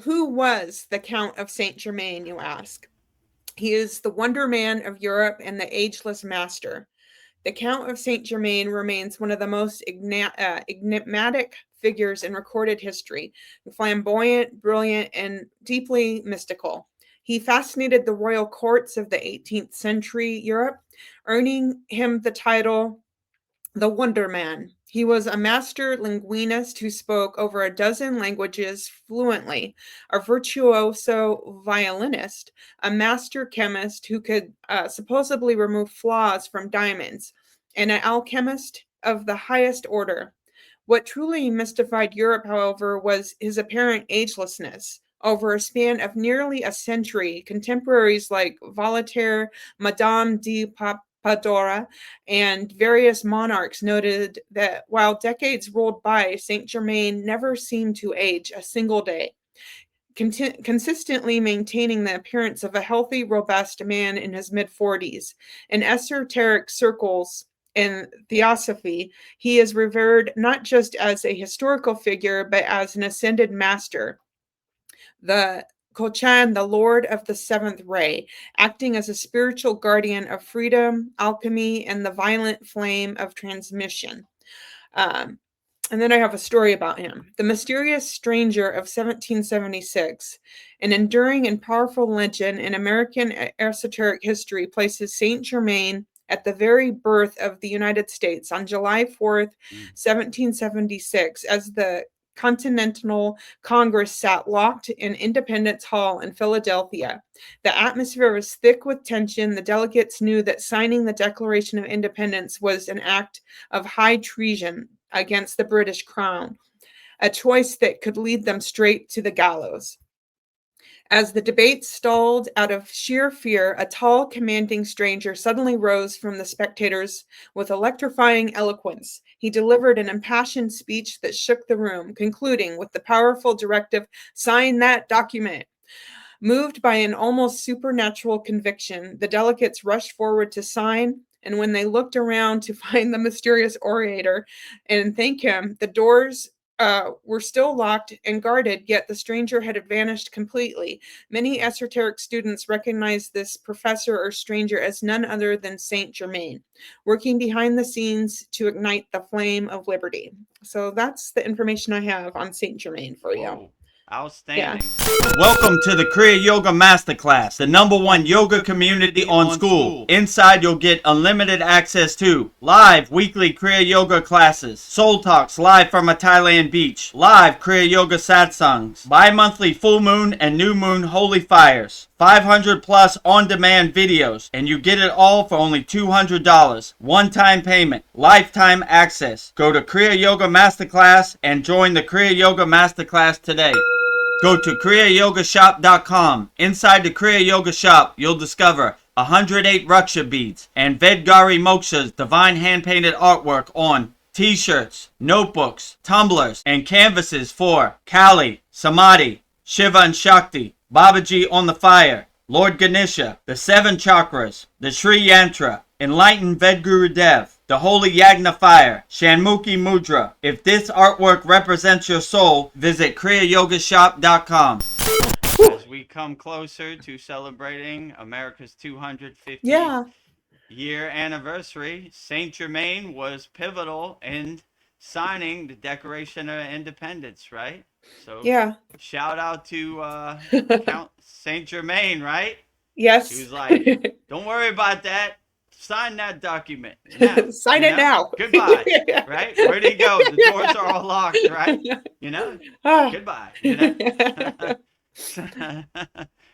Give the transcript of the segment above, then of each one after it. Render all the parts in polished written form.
Who was the Count of Saint Germain, you ask? He is the wonder man of Europe and the ageless master. The Count of Saint Germain remains one of the most enigmatic figures in recorded history, flamboyant, brilliant, and deeply mystical. He fascinated the royal courts of the 18th century Europe, earning him the title the Wonder Man. He was a master linguist who spoke over a dozen languages fluently, a virtuoso violinist, a master chemist who could supposedly remove flaws from diamonds, and an alchemist of the highest order. What truly mystified Europe, however, was his apparent agelessness. Over a span of nearly a century, contemporaries like Voltaire, Madame de Pompadour, and various monarchs noted that while decades rolled by, Saint Germain never seemed to age a single day, consistently maintaining the appearance of a healthy, robust man in his mid 40s. In esoteric circles in theosophy, he is revered not just as a historical figure, but as an ascended master, the Kochan, the Lord of the Seventh Ray, acting as a spiritual guardian of freedom, alchemy, and the violent flame of transmission. Um, and then I have a story about him. The Mysterious Stranger of 1776, an enduring and powerful legend in American esoteric history, places Saint Germain at the very birth of the United States on July 4th, 1776, as the Continental Congress sat locked in Independence Hall in Philadelphia. The atmosphere was thick with tension. The delegates knew that signing the Declaration of Independence was an act of high treason against the British crown, a choice that could lead them straight to the gallows. As the debate stalled out of sheer fear, a tall, commanding stranger suddenly rose from the spectators with electrifying eloquence. He delivered an impassioned speech that shook the room, concluding with the powerful directive, "Sign that document." Moved by an almost supernatural conviction, the delegates rushed forward to sign, and when they looked around to find the mysterious orator and thank him, the doors were still locked and guarded, yet the stranger had vanished completely. Many esoteric students recognized this professor or stranger as none other than Saint Germain, working behind the scenes to ignite the flame of liberty. So that's the information I have on Saint Germain for you. Whoa. Yeah. Outstanding. Welcome to the Kriya Yoga Masterclass, the #1 yoga community on SKOOL. Inside you'll get unlimited access to live weekly Kriya Yoga classes, soul talks live from a Thailand beach, live Kriya Yoga satsangs, bi-monthly full moon and new moon holy fires, 500 plus on-demand videos, and you get it all for only $200. One-time payment, lifetime access. Go to Kriya Yoga Masterclass and join the Kriya Yoga Masterclass today. Go to kriyayogamasterclass.com. Inside the Kriya Yoga shop, you'll discover 108 Raksha beads and Vedgari Moksha's divine hand-painted artwork on t-shirts, notebooks, tumblers, and canvases for Kali, Samadhi, Shiva and Shakti, Babaji on the fire, Lord Ganesha, the 7 chakras, the Sri Yantra, Enlightened Vedguru Dev, the Holy Yagna Fire, Shanmukhi Mudra. If this artwork represents your soul, visit kriyayogashop.com. As we come closer to celebrating America's 250th year anniversary, Saint Germain was pivotal in signing the Declaration of Independence, right? So shout out to Count Saint Germain, right? Yes. He was like, don't worry about that. Sign that document. Now, sign it now. Goodbye. Right? Where'd he go? The doors are all locked, right? You know? Goodbye. You know?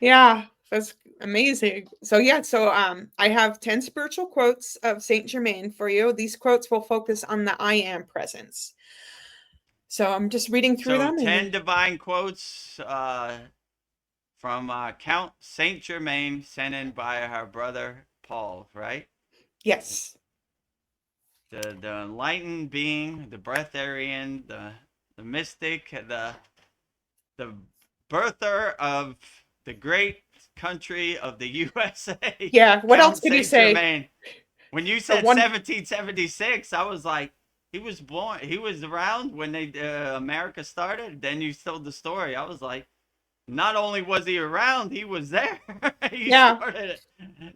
Yeah, that's amazing. So I have 10 spiritual quotes of Saint Germain for you. These quotes will focus on the I am presence. So I'm just reading through them. 10 divine quotes from Count Saint Germain sent in by her brother Paul, right? Yes. The enlightened being, the breatharian, the mystic, the birther of the great country of the USA. Yeah, what else could you say? Germain. When you said 1776, I was like, he was around when America started. Then you told the story. I was like, not only was he around, he was there. He Yeah. started it.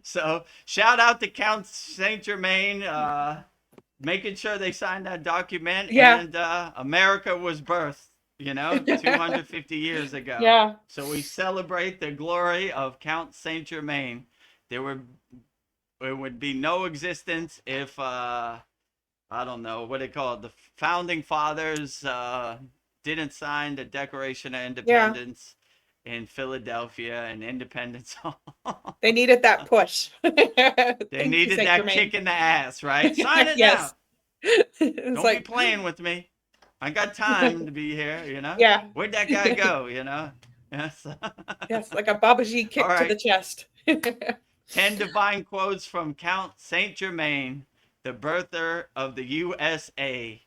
So shout out to Count Saint Germain, making sure they signed that document, Yeah. and America was birthed, 250 years ago. Yeah. So we celebrate the glory of Count Saint Germain. There would be no existence if I don't know what they call it. The founding fathers didn't sign the Declaration of Yeah. Independence in Philadelphia and Independence Hall. They needed that push. They Thank you, needed Saint that Germain. kick in the ass, right? Sign it Yes. now. It's Don't be like, playing with me. I got time to be here, yeah. Where'd that guy go, Yes. Yes, like a Babaji All kick to the right. chest. 10 divine quotes from Count Saint Germain, the birther of the USA.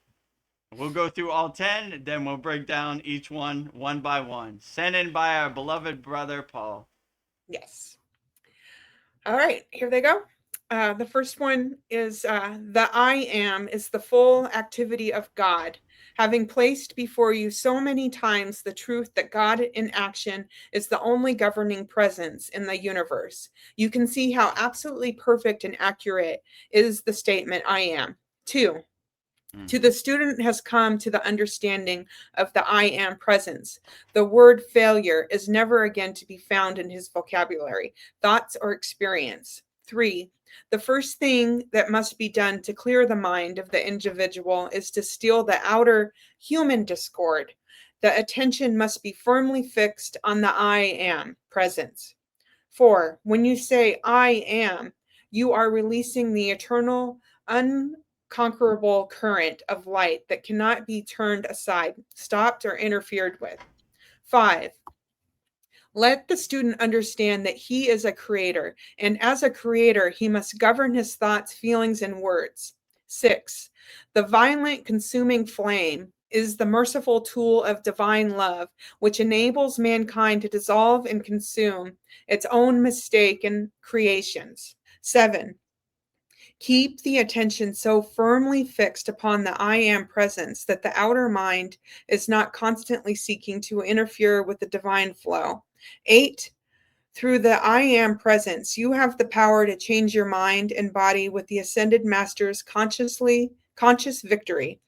We'll go through all 10, then we'll break down each one by one. Sent in by our beloved brother, Paul. Yes. All right, here they go. The first one is the I am is the full activity of God, having placed before you so many times the truth that God in action is the only governing presence in the universe. You can see how absolutely perfect and accurate is the statement I am. 2. To the student has come to the understanding of the I am presence. The word failure is never again to be found in his vocabulary, thoughts, or experience. 3. The first thing that must be done to clear the mind of the individual is to steal the outer human discord. The attention must be firmly fixed on the I am presence. 4. When you say I am, you are releasing the eternal, unconquerable current of light that cannot be turned aside, stopped, or interfered with. 5. Let the student understand that he is a creator, and as a creator, he must govern his thoughts, feelings, and words. 6. The violent, consuming flame is the merciful tool of divine love, which enables mankind to dissolve and consume its own mistaken creations. 7. Keep the attention so firmly fixed upon the I am presence that the outer mind is not constantly seeking to interfere with the divine flow. 8. Through the I am presence, you have the power to change your mind and body with the ascended master's conscious victory.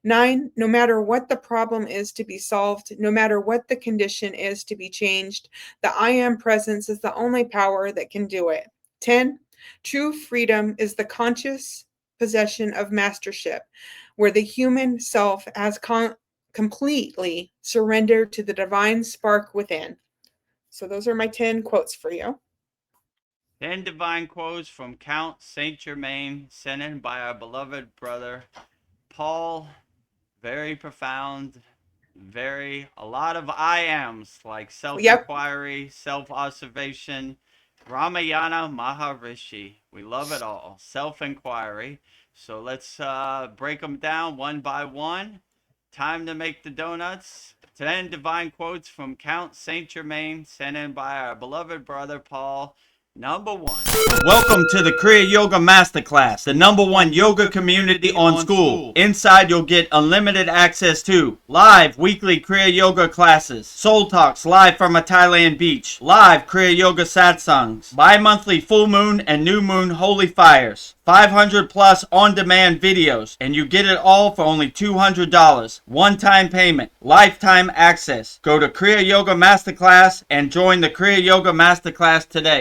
9. No matter what the problem is to be solved, no matter what the condition is to be changed, the I am presence is the only power that can do it. 10. True freedom is the conscious possession of mastership, where the human self has completely surrendered to the divine spark within. So those are my 10 quotes for you. 10 divine quotes from Count Saint Germain, sent in by our beloved brother, Paul. Very profound, a lot of I ams, like self-inquiry, self-observation, Ramayana Maharishi. We love it all. Self-inquiry. So let's break them down one by one. Time to make the donuts. 10 divine quotes from Count Saint Germain, sent in by our beloved brother Paul. Number 1. Welcome to the Kriya Yoga Masterclass, the #1 yoga community on SKOOL. Inside you'll get unlimited access to live weekly Kriya Yoga classes, soul talks live from a Thailand beach, live Kriya Yoga satsangs, bi-monthly full moon and new moon holy fires, 500 plus on-demand videos, and you get it all for only $200. One-time payment, lifetime access. Go to Kriya Yoga Masterclass and join the Kriya Yoga Masterclass today.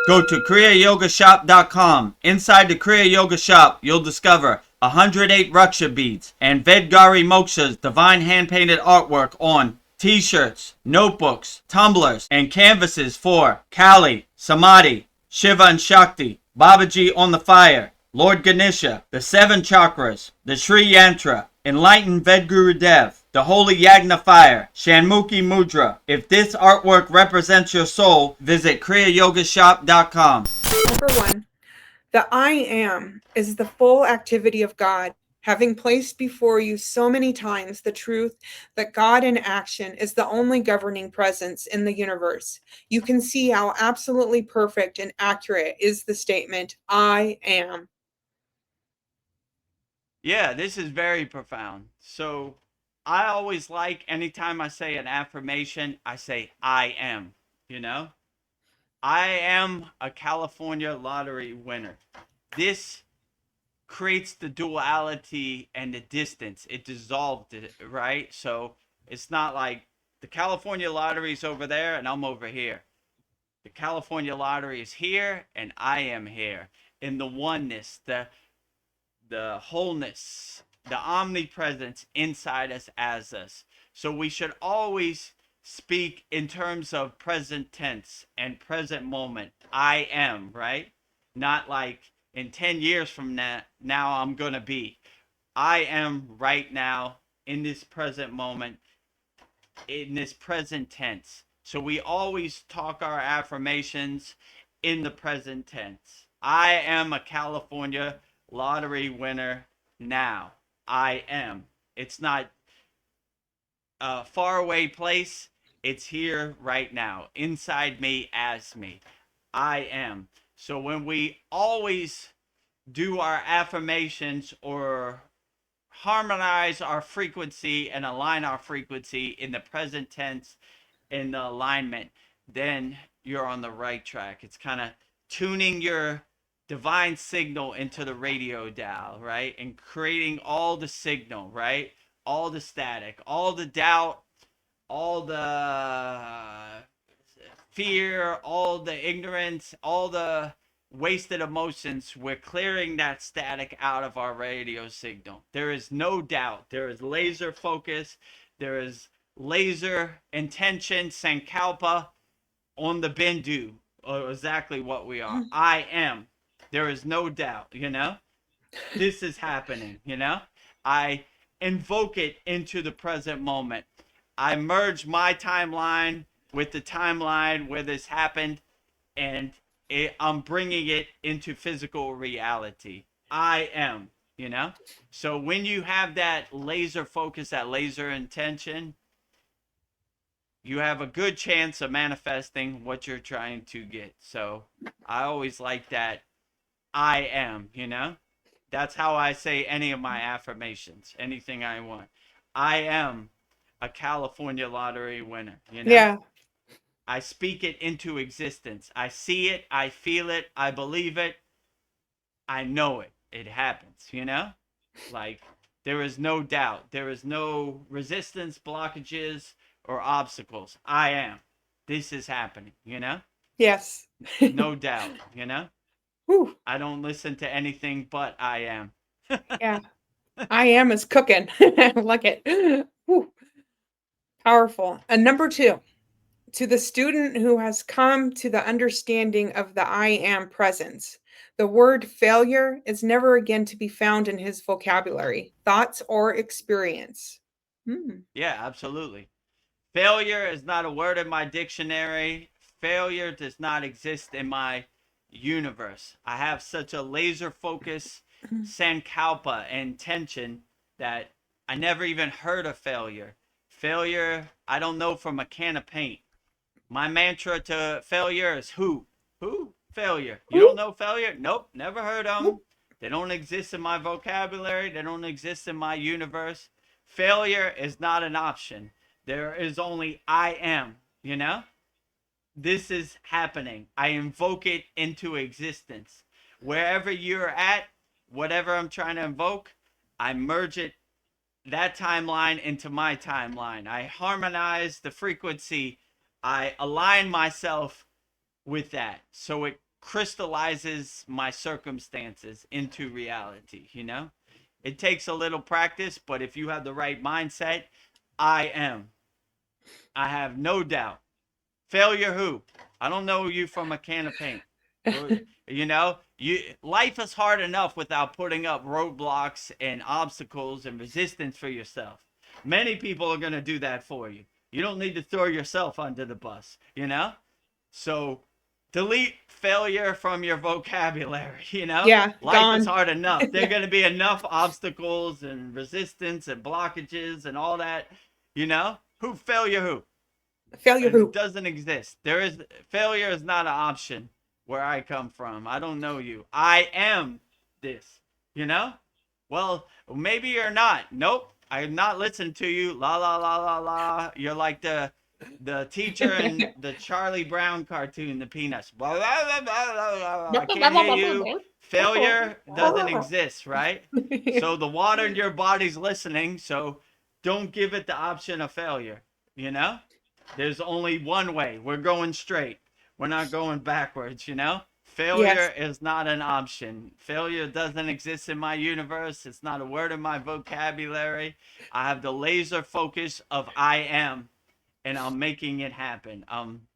Go to kriyayogamasterclass.com. Inside the Kriya Yoga shop, you'll discover 108 Raksha beads and Vedgari Moksha's divine hand-painted artwork on t-shirts, notebooks, tumblers, and canvases for Kali, Samadhi, Shiva and Shakti, Babaji on the fire, Lord Ganesha, the 7 chakras, the Sri Yantra, Enlightened Vedguru Dev, the Holy Yagna Fire, Shanmukhi Mudra. If this artwork represents your soul, visit kriyayogashop.com. Number 1. The I am is the full activity of God, having placed before you so many times the truth that God in action is the only governing presence in the universe. You can see how absolutely perfect and accurate is the statement, I am. Yeah, this is very profound. So I always like, anytime I say an affirmation, I say, I am, you know? I am a California lottery winner. This creates the duality and the distance. It dissolved it, right? So it's not like the California lottery's over there and I'm over here. The California lottery is here and I am here. In the oneness, the wholeness, the omnipresence inside us as us. So we should always speak in terms of present tense and present moment. I am, right? Not like in 10 years from now I'm going to be. I am right now in this present moment, in this present tense. So we always talk our affirmations in the present tense. I am a California lottery winner now. I am. It's not a faraway place. It's here right now, inside me as me. I am. So when we always do our affirmations or harmonize our frequency and align our frequency in the present tense in the alignment, then you're on the right track. It's kind of tuning your divine signal into the radio dial, right? And creating all the signal, right? All the static, all the doubt, all the fear, all the ignorance, all the wasted emotions. We're clearing that static out of our radio signal. There is no doubt. There is laser focus. There is laser intention, sankalpa on the bindu, or exactly what we are. I am. There is no doubt, you know? This is happening, you know? I invoke it into the present moment. I merge my timeline with the timeline where this happened, and I'm bringing it into physical reality. I am, you know? So when you have that laser focus, that laser intention, you have a good chance of manifesting what you're trying to get. So I always like that. I am, you know? That's how I say any of my affirmations, anything I want. I am a California lottery winner, you know? Yeah. I speak it into existence. I see it, I feel it, I believe it, I know it. It happens, you know? Like, there is no doubt. There is no resistance, blockages, or obstacles. I am. This is happening, you know? Yes. No doubt, you know? Whew. I don't listen to anything but I am. Yeah. I am is cooking. I like it. Whew. Powerful. And number two, to the student who has come to the understanding of the I am presence, the word failure is never again to be found in his vocabulary, thoughts, or experience. Hmm. Yeah, absolutely. Failure is not a word in my dictionary. Failure does not exist in my universe. I have such a laser focus, sankalpa, and intention that I never even heard of failure. Failure, I don't know from a can of paint. My mantra to failure is who? Who? Failure. You don't Woo, know failure? Nope, never heard of woo. them. They don't exist in my vocabulary. They don't exist in my universe. Failure is not an option. There is only I am, you know? This is happening. I invoke it into existence. Wherever you're at, whatever I'm trying to invoke, I merge it, that timeline, into my timeline. I harmonize the frequency. I align myself with that. So it crystallizes my circumstances into reality, you know? It takes a little practice, but if you have the right mindset, I am. I have no doubt. Failure who? I don't know you from a can of paint. You know, life is hard enough without putting up roadblocks and obstacles and resistance for yourself. Many people are going to do that for you. You don't need to throw yourself under the bus, you know? So delete failure from your vocabulary, you know? Yeah, Life is gone. hard enough. There are Yeah. going to be enough obstacles and resistance and blockages and all that, you know? Who failure who? Failure It who? doesn't exist. There is failure is not an option where I come from. I don't know you. I am this. You know? Well, maybe you're not. Nope. I'm not listening to you. La la la la la. You're like the teacher in the Charlie Brown cartoon, the Peanuts. Blah, blah, blah, blah, blah, blah. I can't hear you. Failure doesn't exist, right? So the water in your body's listening, so don't give it the option of failure, you know? There's only one way. We're going straight. We're not going backwards, you know? Yes. Failure is not an option. Failure doesn't exist in my universe. It's not a word in my vocabulary. I have the laser focus of I am, and I'm making it happen. I'm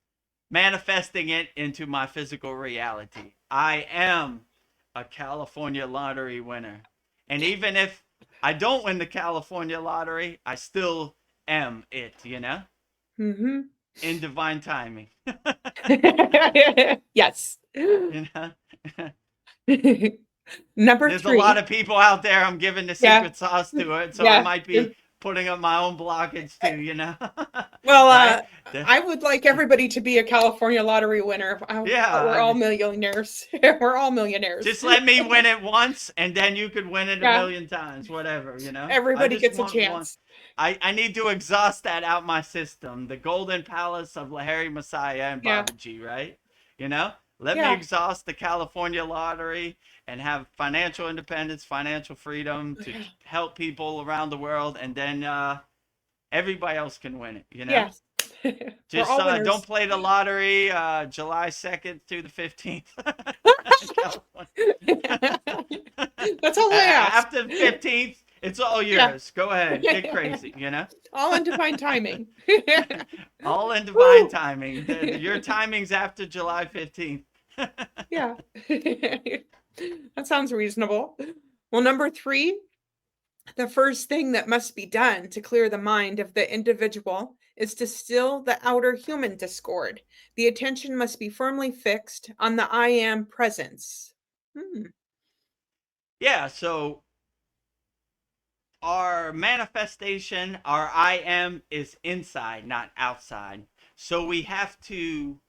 manifesting it into my physical reality. I am a California lottery winner. And even if I don't win the California lottery, I still am it, you know? Mm-hmm. In divine timing. Yes. You know? Number There's a lot three. of people out there I'm giving the Yeah. secret sauce to it, so I Yeah. might be putting up my own blockage too, you know? Well, Right? I would like everybody to be a California lottery winner, but we're all Yeah, millionaires. We're all millionaires. just let me win it once, and then you could win it a Yeah. million times, whatever, you know? I Everybody just gets a want one. chance. I need to exhaust that out my system. The golden palace of Lahari Messiah and Yeah. Babaji, right? You know? Let me Yeah. exhaust the California lottery and have financial independence, financial freedom to Yeah. help people around the world, and then everybody else can win it, you know? Yes. We're Just all don't winners. play the lottery July 2nd through the 15th. That's all I ask. After the 15th, it's all Yeah. yours. Go ahead. Get crazy, you know? All in divine timing. All in divine Woo! timing. Your timing's after July 15th. Yeah. That sounds reasonable. Well, number three, the first thing that must be done to clear the mind of the individual is to still the outer human discord. The attention must be firmly fixed on the I am presence. Hmm. Yeah, so our manifestation, our I am, is inside, not outside. So we have to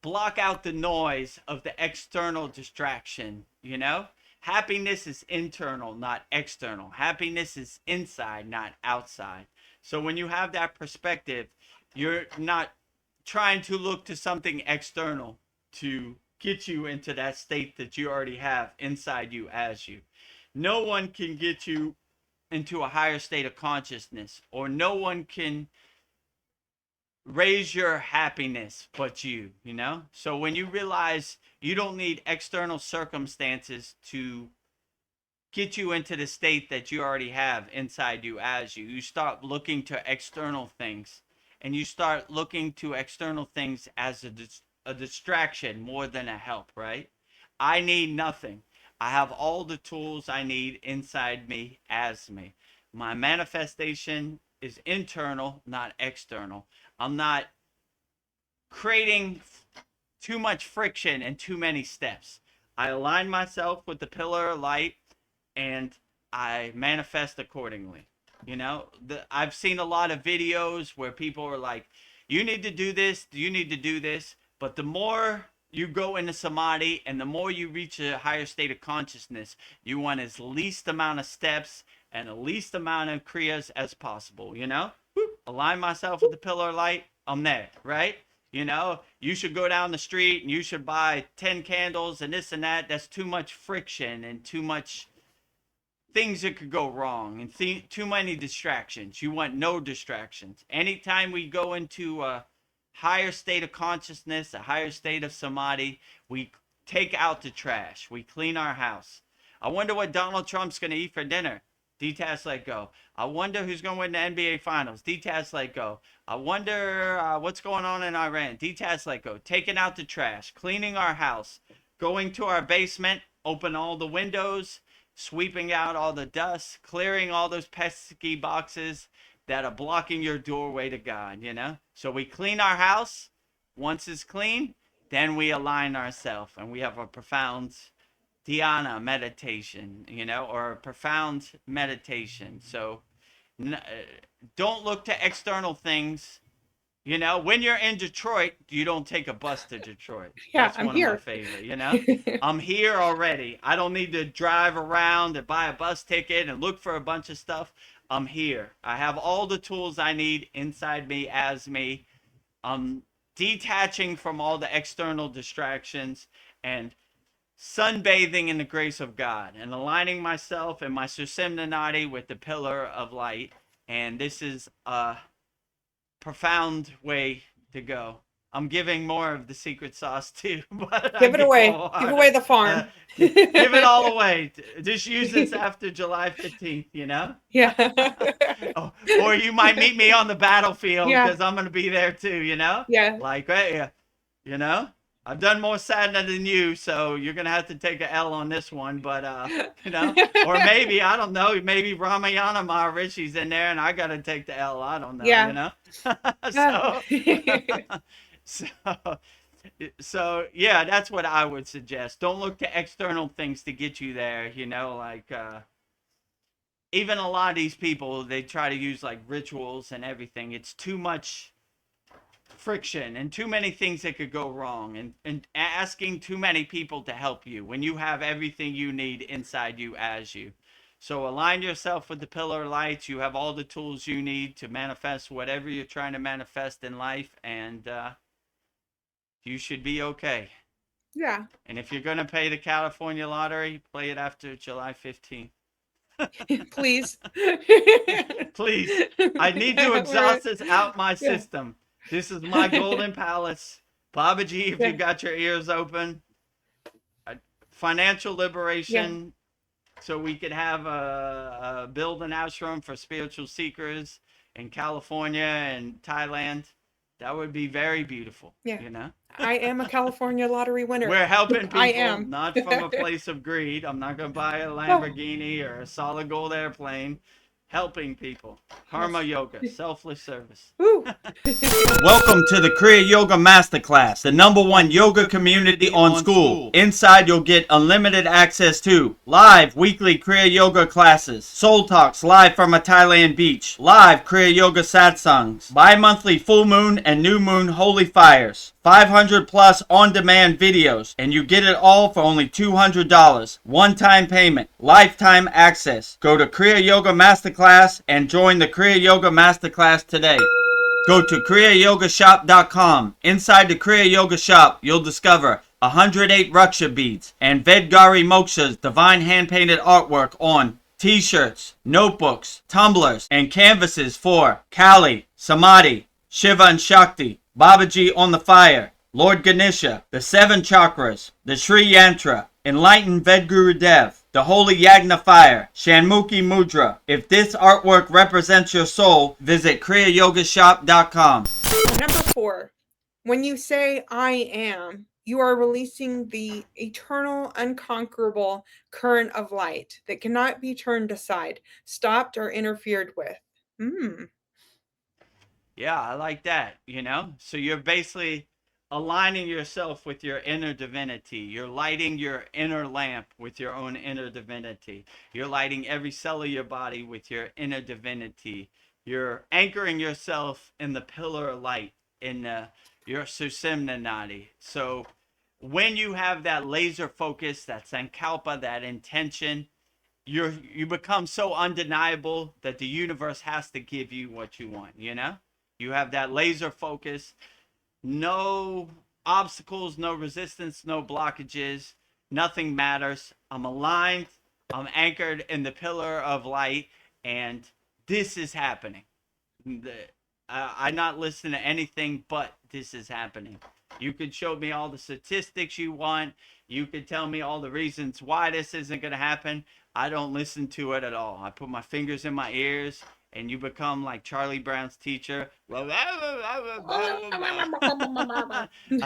block out the noise of the external distraction, you know? Happiness is internal, not external. Happiness is inside, not outside. So when you have that perspective, you're not trying to look to something external to get you into that state that you already have inside you as you. No one can get you into a higher state of consciousness, or no one can raise your happiness but you know? So when you realize you don't need external circumstances to get you into the state that you already have inside you as you start looking to external things, and you start looking to external things as a distraction more than a help, right? I need nothing. I have all the tools I need inside me as me. My manifestation is internal, not external. I'm not creating too much friction and too many steps. I align myself with the pillar of light, and I manifest accordingly. You know, I've seen a lot of videos where people are like, you need to do this, you need to do this. But the more you go into samadhi and the more you reach a higher state of consciousness, you want as least amount of steps and the least amount of kriyas as possible, you know? Align myself with the pillar of light, I'm there, right? You know, you should go down the street and you should buy 10 candles and this and that. That's too much friction and too much things that could go wrong and too many distractions. You want no distractions. Anytime we go into a higher state of consciousness, a higher state of samadhi, we take out the trash. We clean our house. I wonder what Donald Trump's going to eat for dinner. Detach, let go. I wonder who's going to win the NBA Finals. Detach, let go. I wonder what's going on in Iran. Detach, let go. Taking out the trash, cleaning our house, going to our basement, open all the windows, sweeping out all the dust, clearing all those pesky boxes that are blocking your doorway to God, you know? So we clean our house. Once it's clean, then we align ourselves and we have a profound dhyana meditation, you know, or a profound meditation. So don't look to external things. You know, when you're in Detroit, you don't take a bus to Detroit. Yeah, That's I'm one of my here. favorite, you know? I'm here already. I don't need to drive around and buy a bus ticket and look for a bunch of stuff. I'm here. I have all the tools I need inside me as me. I'm detaching from all the external distractions and sunbathing in the grace of God and aligning myself and my Susimnanadi with the pillar of light. And this is a profound way to go. I'm giving more of the secret sauce too, but Give it away. Give away the farm. give it all away. Just use this after July 15th, you know? Yeah. Oh, or you might meet me on the battlefield Yeah. because I'm going to be there too, you know? Yeah. Like, hey, you know? I've done more sadness than you, so you're going to have to take a L on this one, but, you know? Or maybe, I don't know, maybe Ramayana Maharishi's in there and I got to take the L. I don't know, Yeah. you know? Yeah. so, so yeah, that's what I would suggest. Don't look to external things to get you there, you know, like, even a lot of these people, they try to use like rituals and everything. It's too much friction and too many things that could go wrong, and asking too many people to help you when you have everything you need inside you as you. So align yourself with the pillar lights. You have all the tools you need to manifest whatever you're trying to manifest in life, and you should be okay. Yeah. And if you're going to pay the California lottery, play it after July 15th. Please. Please. I need to exhaust this out my system. This is my golden palace. Babaji, if you got your ears open. Financial liberation, so we could have a build an ashram for spiritual seekers in California and Thailand. That would be very beautiful. Yeah. You know? I am a California lottery winner. We're helping people, I am. not from a place of greed. I'm not going to buy a Lamborghini or a solid gold airplane. Helping people. Karma yoga, selfless service. Welcome to the Kriya Yoga Masterclass, the #1 yoga community on SKOOL. Inside you'll get unlimited access to live weekly Kriya Yoga classes, soul talks live from a Thailand beach, live Kriya Yoga satsangs, bi-monthly full moon and new moon holy fires, 500 plus on-demand videos, and you get it all for only $200. One-time payment, lifetime access. Go to Kriya Yoga Masterclass and join the Kriya Yoga Masterclass today. Go to kriyayogamasterclass.com. Inside the Kriya Yoga shop, you'll discover 108 Raksha beads and Vedgari Moksha's divine hand-painted artwork on t-shirts, notebooks, tumblers, and canvases for Kali, Samadhi, Shiva and Shakti, Babaji on the fire, Lord Ganesha, the 7 chakras, the Sri Yantra, Enlightened Vedguru Dev, the Holy Yagna Fire, Shanmukhi Mudra. If this artwork represents your soul, visit kriyayogashop.com. Number 4. When you say I am, you are releasing the eternal, unconquerable current of light that cannot be turned aside, stopped, or interfered with. Yeah, I like that, you know? So you're basically aligning yourself with your inner divinity. You're lighting your inner lamp with your own inner divinity. You're lighting every cell of your body with your inner divinity. You're anchoring yourself in the pillar of light, in your Susimnanadi. So when you have that laser focus, that sankalpa, that intention, you become so undeniable that the universe has to give you what you want, you know? You have that laser focus, no obstacles, no resistance, no blockages, nothing matters. I'm aligned, I'm anchored in the pillar of light, and this is happening. I'm not listening to anything but this is happening. You could show me all the statistics you want. You could tell me all the reasons why this isn't going to happen. I don't listen to it at all. I put my fingers in my ears, and you become like Charlie Brown's teacher. I'm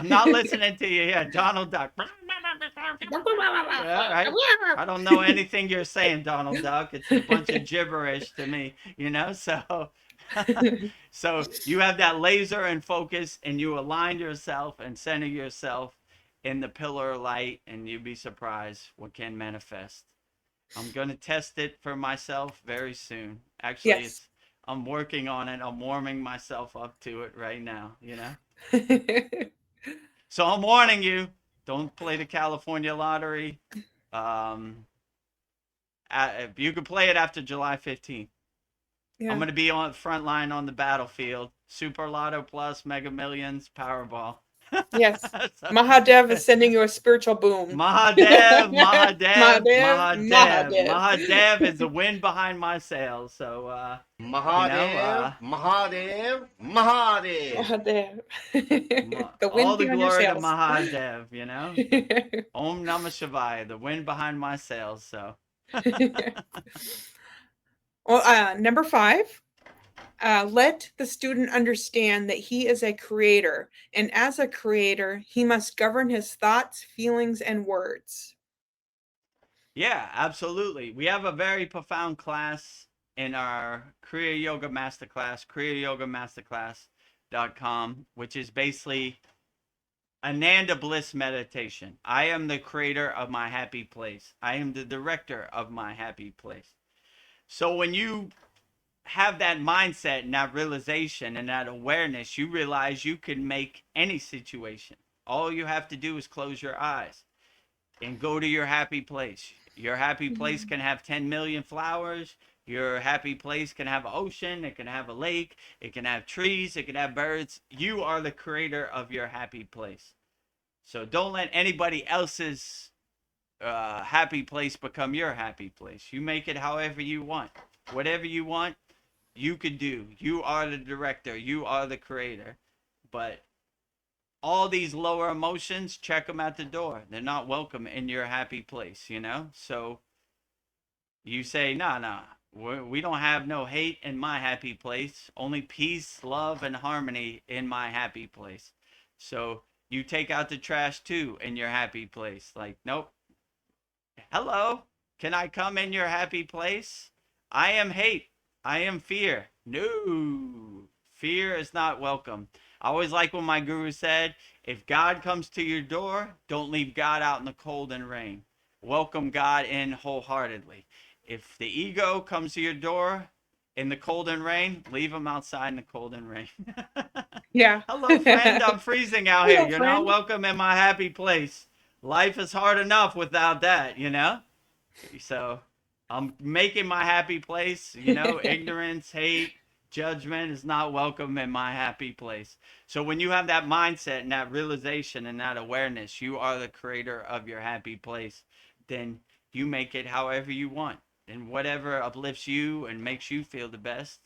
not listening to you here, Donald Duck. Right? I don't know anything you're saying, Donald Duck. It's a bunch of gibberish to me, you know? So so you have that laser and focus, and you align yourself and center yourself in the pillar of light, and you'd be surprised what can manifest. I'm going to test it for myself very soon. Actually, I'm working on it. I'm warming myself up to it right now, you know? So I'm warning you, don't play the California lottery. You can play it after July 15th. I'm Yeah. gonna be on the front line on the battlefield. Super Lotto Plus, Mega Millions, Powerball. Yes. So, Mahadev is sending you a spiritual boon. Mahadev, Mahadev, Mahadev, Mahadev, Mahadev. Mahadev is the wind behind my sails. So, you know, Mahadev, Mahadev, Mahadev. Mahadev. The all wind the behind your glory to sails. Mahadev. You know, Om Namah Shivaya, the wind behind my sails. So, Well, number 5, let the student understand that he is a creator, and as a creator, he must govern his thoughts, feelings, and words. yeah, absolutely. We have a very profound class in our Kriya Yoga Masterclass, kriyayogamasterclass.com, which is basically Ananda Bliss meditation. I am the creator of my happy place. I am the director of my happy place. So when you have that mindset and that realization and that awareness, you realize you can make any situation. All you have to do is close your eyes and go to your happy place. Your happy place Mhm. can have 10 million flowers. Your happy place can have an ocean. It can have a lake. It can have trees. It can have birds. You are the creator of your happy place. So don't let anybody else's happy place become your happy place. You make it however you want. Whatever you want, you could do. You are the director. You are the creator. But all these lower emotions, check them at the door. They're not welcome in your happy place, you know? So you say, nah, nah, we don't have no hate in my happy place, only peace, love, and harmony in my happy place. So you take out the trash too in your happy place. Like, nope, hello, can I come in your happy place? I am hate. I am fear. No, fear is not welcome. I always like when my guru said, if God comes to your door, don't leave God out in the cold and rain. Welcome God in wholeheartedly. If the ego comes to your door in the cold and rain, leave him outside in the cold and rain. Yeah. Hello, friend. I'm freezing out here. Hello, You're not friend. welcome in my happy place. Life is hard enough without that, you know? So I'm making my happy place, you know, ignorance, hate, judgment is not welcome in my happy place. So when you have that mindset and that realization and that awareness, you are the creator of your happy place, then you make it however you want. And whatever uplifts you and makes you feel the best,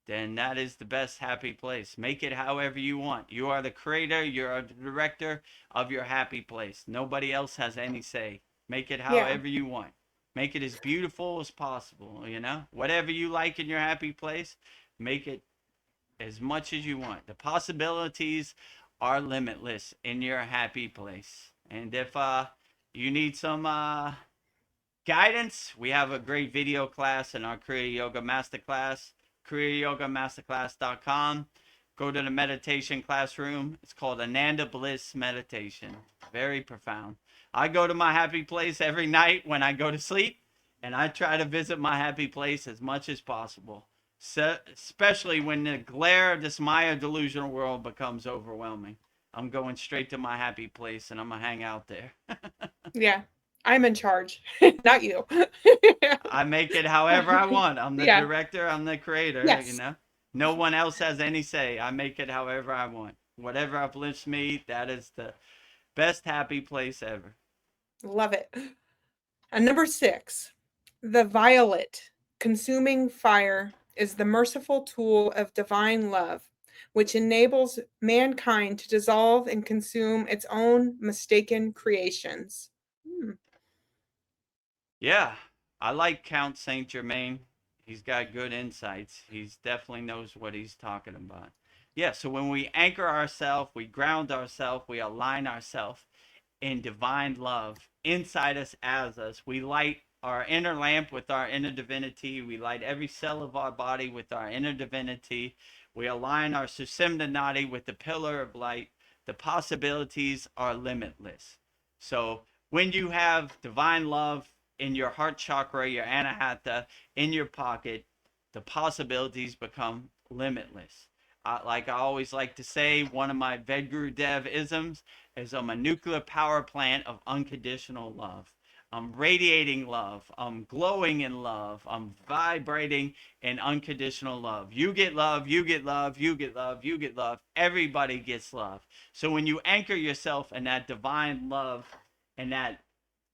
then that is the best happy place. Make it however you want. You are the creator, you're the director of your happy place. Nobody else has any say. Make it Yeah. however you want. Make it as beautiful as possible, you know? Whatever you like in your happy place, make it as much as you want. The possibilities are limitless in your happy place. And if you need some guidance, we have a great video class in our Kriya Yoga Masterclass, kriyayogamasterclass.com. Go to the meditation classroom. It's called Ananda Bliss Meditation. Very profound. I go to my happy place every night when I go to sleep, and I try to visit my happy place as much as possible. So, especially when the glare of this Maya delusional world becomes overwhelming. I'm going straight to my happy place and I'm going to hang out there. Yeah. I'm in charge, not you. I make it however I want. I'm the Yeah. director, I'm the creator, you Yes. know. No one else has any say. I make it however I want. Whatever uplifts me, that is the best happy place ever. Love it. And number 6, the violet, consuming fire, is the merciful tool of divine love, which enables mankind to dissolve and consume its own mistaken creations. Hmm. Yeah, I like Count Saint Germain. He's got good insights. He's definitely knows what he's talking about. Yeah, so when we anchor ourselves, we ground ourselves, we align ourselves in divine love inside us as us. We light our inner lamp with our inner divinity. We light every cell of our body with our inner divinity. We align our Susimna Nadi with the pillar of light. The possibilities are limitless. So when you have divine love in your heart chakra, your anahata, in your pocket, the possibilities become limitless. Like I always like to say, one of my Vedguru Dev isms is I'm a nuclear power plant of unconditional love. I'm radiating love. I'm glowing in love. I'm vibrating in unconditional love. You get love, you get love, you get love, you get love. Everybody gets love. So when you anchor yourself in that divine love and that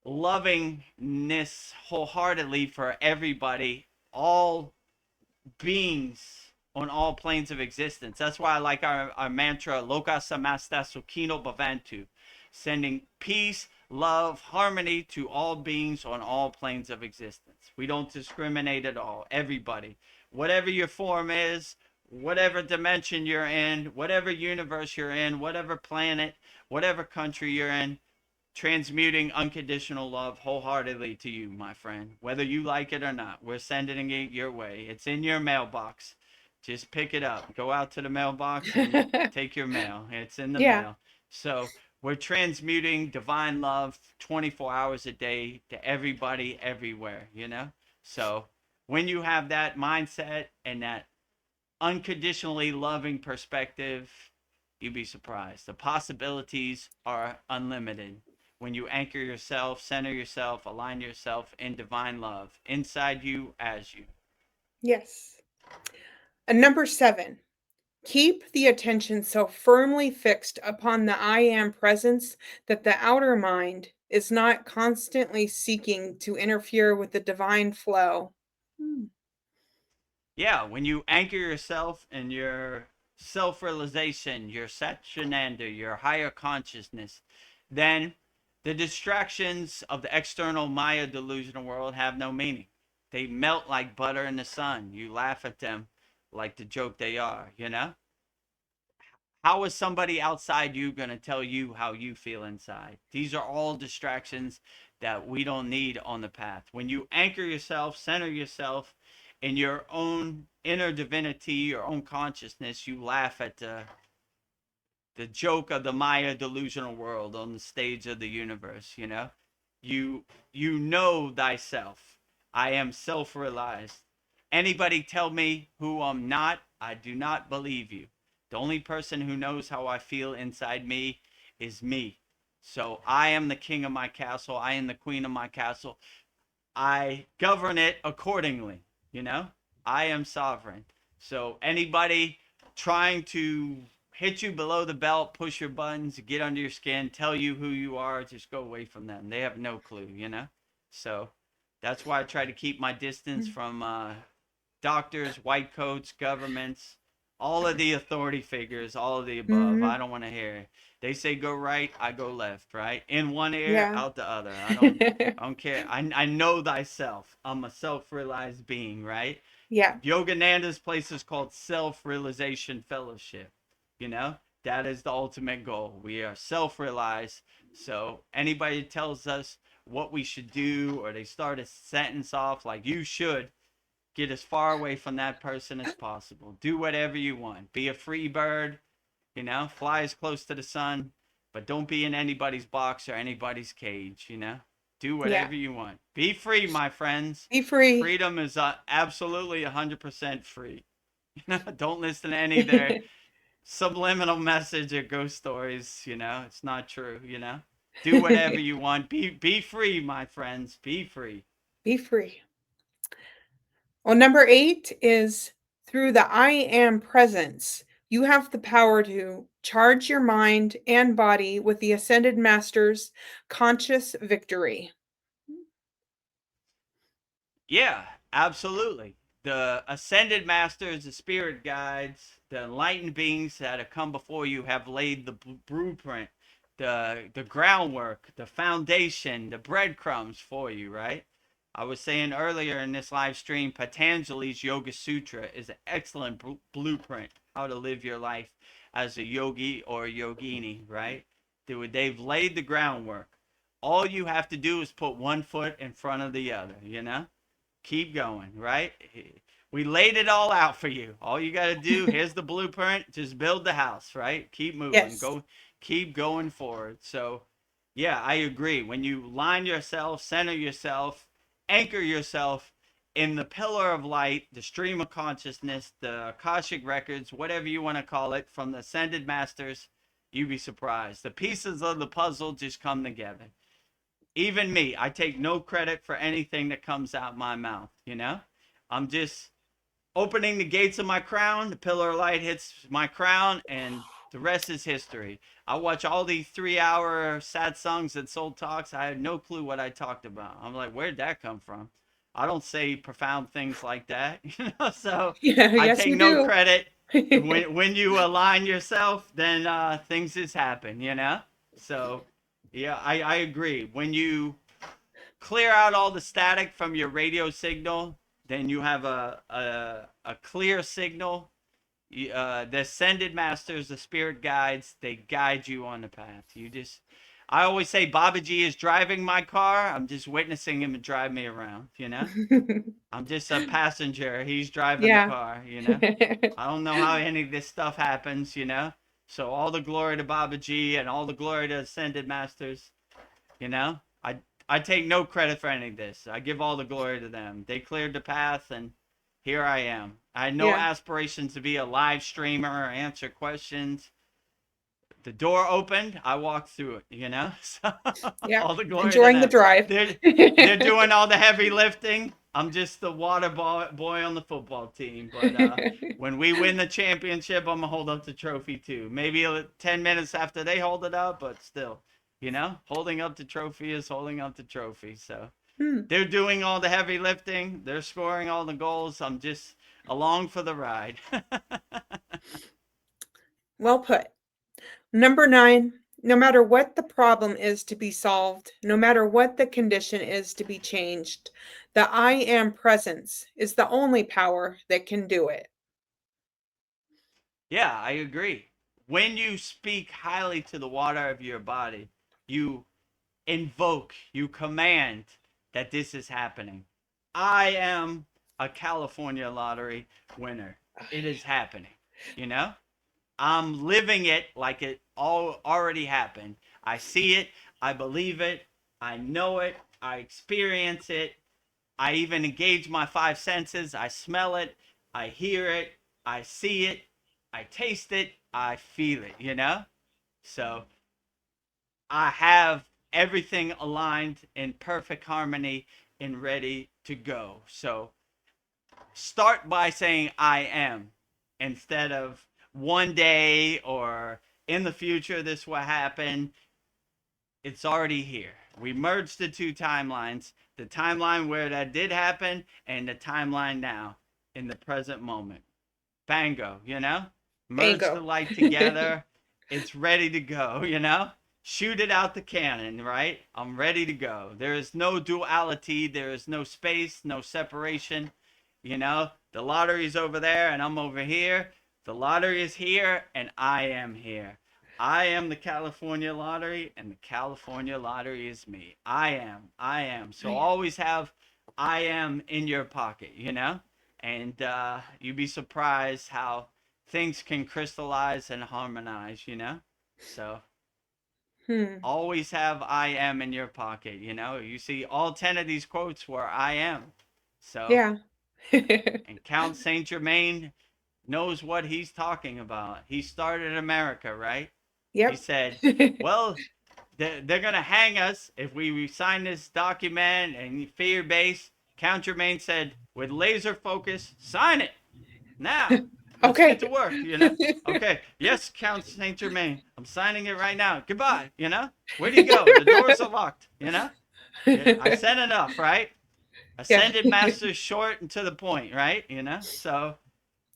lovingness wholeheartedly for everybody, all beings on all planes of existence. That's why I like our mantra, Loka Samasta Sukhino Bhavantu, sending peace, love, harmony to all beings on all planes of existence. We don't discriminate at all. Everybody, whatever your form is, whatever dimension you're in, whatever universe you're in, whatever planet, whatever country you're in, transmuting unconditional love wholeheartedly to you, my friend. Whether you like it or not, we're sending it your way. It's in your mailbox. Just pick it up. Go out to the mailbox and take your mail. It's in the Yeah. mail. So we're transmuting divine love 24 hours a day to everybody, everywhere, you know? So when you have that mindset and that unconditionally loving perspective, you'd be surprised. The possibilities are unlimited when you anchor yourself, center yourself, align yourself in divine love inside you as you. Yes. And number 7, keep the attention so firmly fixed upon the I am presence that the outer mind is not constantly seeking to interfere with the divine flow. Hmm. Yeah, when you anchor yourself in your self realization, your Satchinanda, your higher consciousness, then the distractions of the external Maya delusional world have no meaning. They melt like butter in the sun. You laugh at them like the joke they are, you know? How is somebody outside you going to tell you how you feel inside? These are all distractions that we don't need on the path. When you anchor yourself, center yourself in your own inner divinity, your own consciousness, you laugh at the joke of the Maya delusional world on the stage of the universe, you know? You know thyself. I am self-realized. Anybody tell me who I'm not, I do not believe you. The only person who knows how I feel inside me is me. So I am the king of my castle. I am the queen of my castle. I govern it accordingly, you know? I am sovereign. So anybody trying to hit you below the belt, push your buttons, get under your skin, tell you who you are, just go away from them. They have no clue, you know? So that's why I try to keep my distance from doctors, white coats, governments, all of the authority figures, all of the above. Mhm. I don't want to hear it. They say go right, I go left, right? In one ear, Yeah. out the other. I don't care. I know thyself. I'm a self-realized being, right? Yeah. Yogananda's place is called Self-Realization Fellowship. You know, that is the ultimate goal. We are self-realized. So anybody tells us what we should do, or they start a sentence off like you should, get as far away from that person as possible. Do whatever you want. Be a free bird, you know, fly as close to the sun, but don't be in anybody's box or anybody's cage, you know? Do Yeah. whatever you want. Be free, my friends. Be free. Freedom is absolutely 100% free. You know, don't listen to any of their subliminal message or ghost stories, you know? It's not true, you know? Do whatever you want. Be free, my friends. Be free. Be free. Well, number 8 is through the I am presence. You have the power to charge your mind and body with the Ascended Master's conscious victory. Yeah, absolutely. The ascended masters, the spirit guides, the enlightened beings that have come before you have laid the blueprint, the groundwork, the foundation, the breadcrumbs for you, right? I was saying earlier in this live stream, Patanjali's Yoga Sutra is an excellent blueprint how to live your life as a yogi or a yogini, right? They've laid the groundwork. All you have to do is put one foot in front of the other, you know? Keep going, right? We laid it all out for you. All you got to do, here's the blueprint, just build the house, right? Keep moving. Yes. Go keep going forward. So, yeah, I agree. When you line yourself, center yourself, anchor yourself in the pillar of light, the stream of consciousness, the Akashic records, whatever you want to call it, from the ascended masters, you'd be surprised. The pieces of the puzzle just come together. even me, I take no credit for anything that comes out my mouth, I'm just opening the gates of my crown, the pillar of light hits my crown, and the rest is history. I watch all these 3-hour sad songs at Soul Talks. I had no clue what I talked about. I'm like, where'd that come from? I don't say profound things like that, so Yeah, I yes, take you no do. credit. When you align yourself, then things just happen. So yeah, I agree. When you clear out all the static from your radio signal, then you have a clear signal. The ascended masters, the spirit guides, they guide you on the path. I always say Babaji is driving my car. I'm just witnessing him drive me around. I'm just a passenger. He's driving the Yeah. car. I don't know how any of this stuff happens. So all the glory to Babaji and all the glory to ascended masters. You know, I I take no credit for any of this. I give all the glory to them. They cleared the path, and here I am. I had no Yeah. aspirations to be a live streamer or answer questions. The door opened, I walked through it. So Yeah. all the glory to Enjoying the them. drive. They're doing all the heavy lifting. I'm just the water boy on the football team. But when we win the championship, I'm gonna hold up the trophy too. Maybe 10 minutes after they hold it up, but still, holding up the trophy is holding up the trophy. So Hmm. they're doing all the heavy lifting. They're scoring all the goals. I'm just along for the ride. Well put. Number 9, no matter what the problem is to be solved, no matter what the condition is to be changed, the I am presence is the only power that can do it. Yeah, I agree. When you speak highly to the water of your body, you invoke, you command that this is happening. I am a California lottery winner. It is happening. You know? I'm living it like it all already happened. I see it, I believe it, I know it, I experience it. I even engage my five senses. I smell it, I hear it, I see it, I taste it, I feel it. So I have everything aligned in perfect harmony and ready to go. So start by saying I am instead of one day or in the future this will happen. It's already here. We merged the two timelines, the timeline where that did happen and the timeline now in the present moment. Bango. Merge the Bango. light together. It's ready to go. Shoot it out the cannon, right? I'm ready to go. There is no duality. There is no space, no separation. The lottery's over there and I'm over here. The lottery is here and I am here. I am the California lottery and the California lottery is me. I am. I am. So always have I am in your pocket. And you'd be surprised how things can crystallize and harmonize. So Hmm. always have I am in your pocket. You see all 10 of these quotes were I am. So, Yeah. and Count Saint Germain knows what he's talking about. He started America, right? He Yep. said, well, they're going to hang us if we sign this document and fear base. Count Germain said, with laser focus, sign it now. Let's get Okay. to work. Okay. Yes, Count Saint Germain. I'm signing it right now. Goodbye. Where do you go? The doors are locked. Yeah, I said enough, right? Yeah. Ascended masters short and to the point, right? So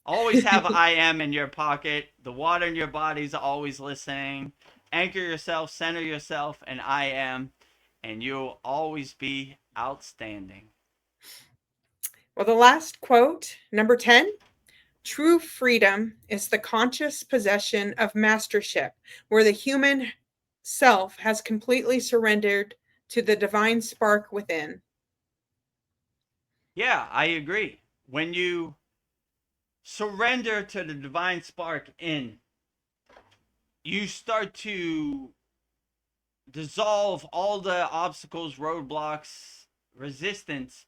always have I am in your pocket. The water in your body's always listening. Anchor yourself, center yourself, and I am, and you'll always be outstanding. Well, the last quote, number 10. True freedom is the conscious possession of mastership, where the human self has completely surrendered to the divine spark within. Yeah, I agree. When you surrender to the divine spark in, you start to dissolve all the obstacles, roadblocks, resistance.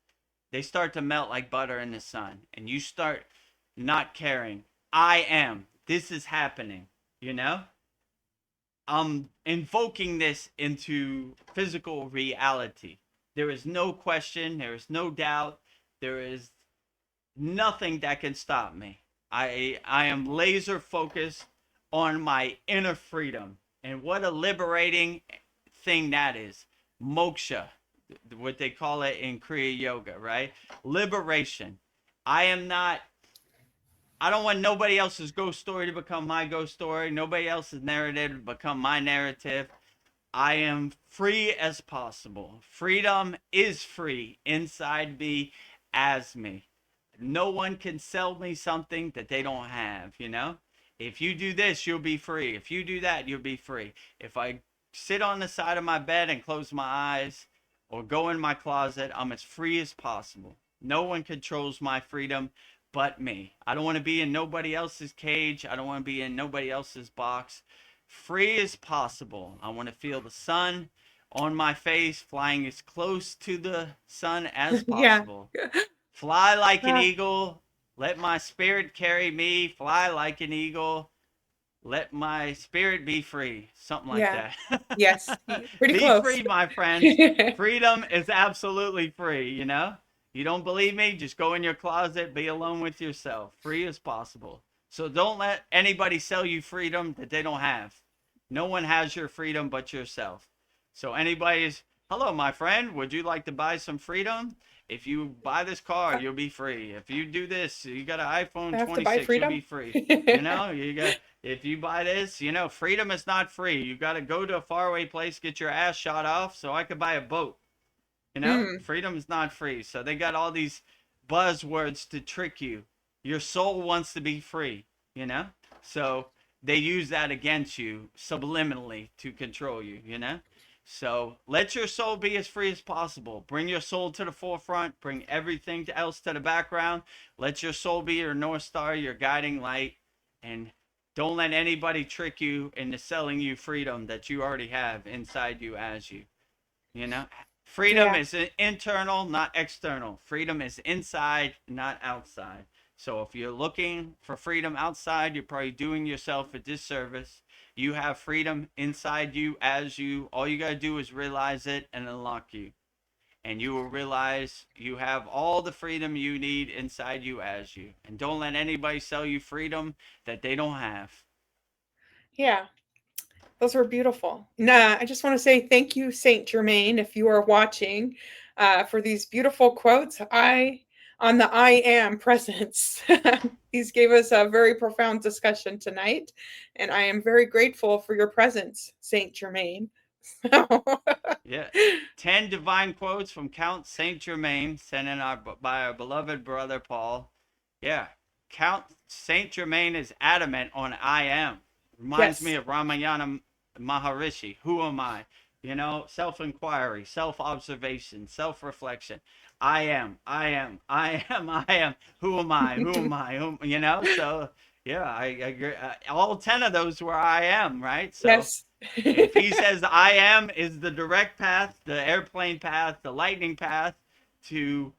They start to melt like butter in the sun, and you start not caring. I am. This is happening. You know. I'm invoking this into physical reality. There is no question, there is no doubt, there is nothing that can stop me. I am laser focused on my inner freedom. And what a liberating thing that is. Moksha, what they call it in Kriya Yoga, right? Liberation. I am not, I don't want nobody else's ghost story to become my ghost story, nobody else's narrative to become my narrative. I am free as possible. Freedom is free inside me as me. No one can sell me something that they don't have, you know? If you do this, you'll be free. If you do that, you'll be free. If I sit on the side of my bed and close my eyes or go in my closet, I'm as free as possible. No one controls my freedom but me. I don't want to be in nobody else's cage. I don't want to be in nobody else's box. Free as possible. I want to feel the sun on my face, flying as close to the sun as Yeah. possible. Fly like an Ah, eagle. Let my spirit carry me. Fly like an eagle. Let my spirit be free. Something like yeah. that. Yes. Pretty Be close. free, my friends. Freedom is absolutely free, you know? You don't believe me? Just go in your closet, be alone with yourself. Free as possible. So don't let anybody sell you freedom that they don't have. No one has your freedom but yourself. So anybody's, hello, my friend, would you like to buy some freedom? If you buy this car, you'll be free. If you do this, you got an I iPhone have to buy 26, you'll freedom. be free. You know, you got, if you buy this, you know, freedom is not free. You got to go to a faraway place, get your ass shot off so I could buy a boat. You know, Mm, freedom is not free. So they got all these buzzwords to trick you. Your soul wants to be free, you know? So they use that against you subliminally to control you, you know? So let your soul be as free as possible. Bring your soul to the forefront. Bring everything else to the background. Let your soul be your North Star, your guiding light. And don't let anybody trick you into selling you freedom that you already have inside you as you. You know, freedom yeah. is internal, not external. Freedom is inside, not outside. So if you're looking for freedom outside, you're probably doing yourself a disservice. You have freedom inside you as you. All you got to do is realize it and unlock you. And you will realize you have all the freedom you need inside you as you. And don't let anybody sell you freedom that they don't have. Yeah. Those were beautiful. Nah, I just want to say thank you, Saint Germain, if you are watching, for these beautiful quotes. On the I am presence. These gave us a very profound discussion tonight, and I am very grateful for your presence, Saint Germain. Yeah. 10 divine quotes from Count Saint Germain, sent in by our beloved brother Paul. Yeah. Count Saint Germain is adamant on I am. Reminds me Yes. of Ramayana Maharishi. Who am I? You know, self inquiry, self observation, self reflection. I am, I am, I am, I am. Who am I? Who am I? You know, so yeah, I agree. All 10 of those were I am, right? So Yes. if he says I am is the direct path, the airplane path, the lightning path to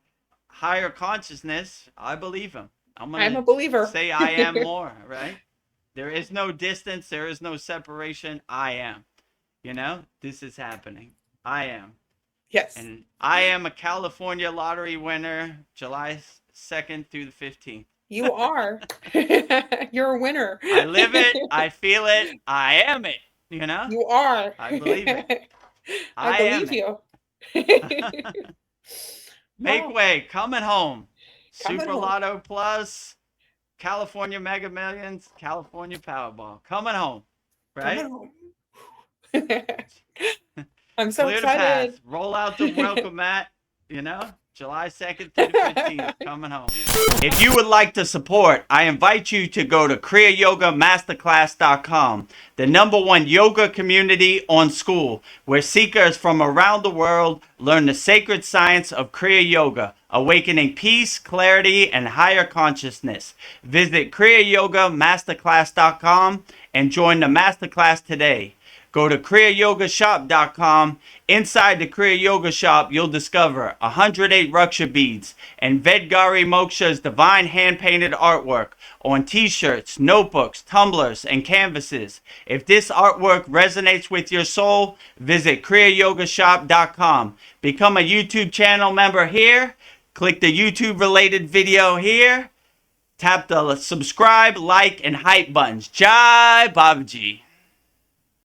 higher consciousness, I believe him. I'm going I'm a to believer. say I am more, right? There is no distance, there is no separation. I am. You know, this is happening. I am. Yes. And I am a California lottery winner, July 2nd through the 15th. You are. You're a winner. I live it, I feel it, I am it. You know, You are. I believe it. I I am believe it. you. Make Oh, way, coming home. coming Super home. Lotto Plus, California Mega Millions, California Powerball. Coming home, Coming right? home. I'm so Clear the path. excited. Roll out the welcome mat, you know? July 2nd through the 15th. Coming home. If you would like to support, I invite you to go to kriyayogamasterclass.com, the #1 yoga community on SKOOL, where seekers from around the world learn the sacred science of Kriya Yoga, awakening peace, clarity, and higher consciousness. Visit kriyayogamasterclass.com and join the masterclass today. Go to kriyayogashop.com. Inside the Kriya Yoga Shop, you'll discover 108 Raksha beads and Vedgari Moksha's divine hand-painted artwork, on t-shirts, notebooks, tumblers, and canvases. If this artwork resonates with your soul, visit kriyayogashop.com. Become a YouTube channel member here. Click the YouTube related video here. Tap the subscribe, like, and hype buttons. Jai Babaji.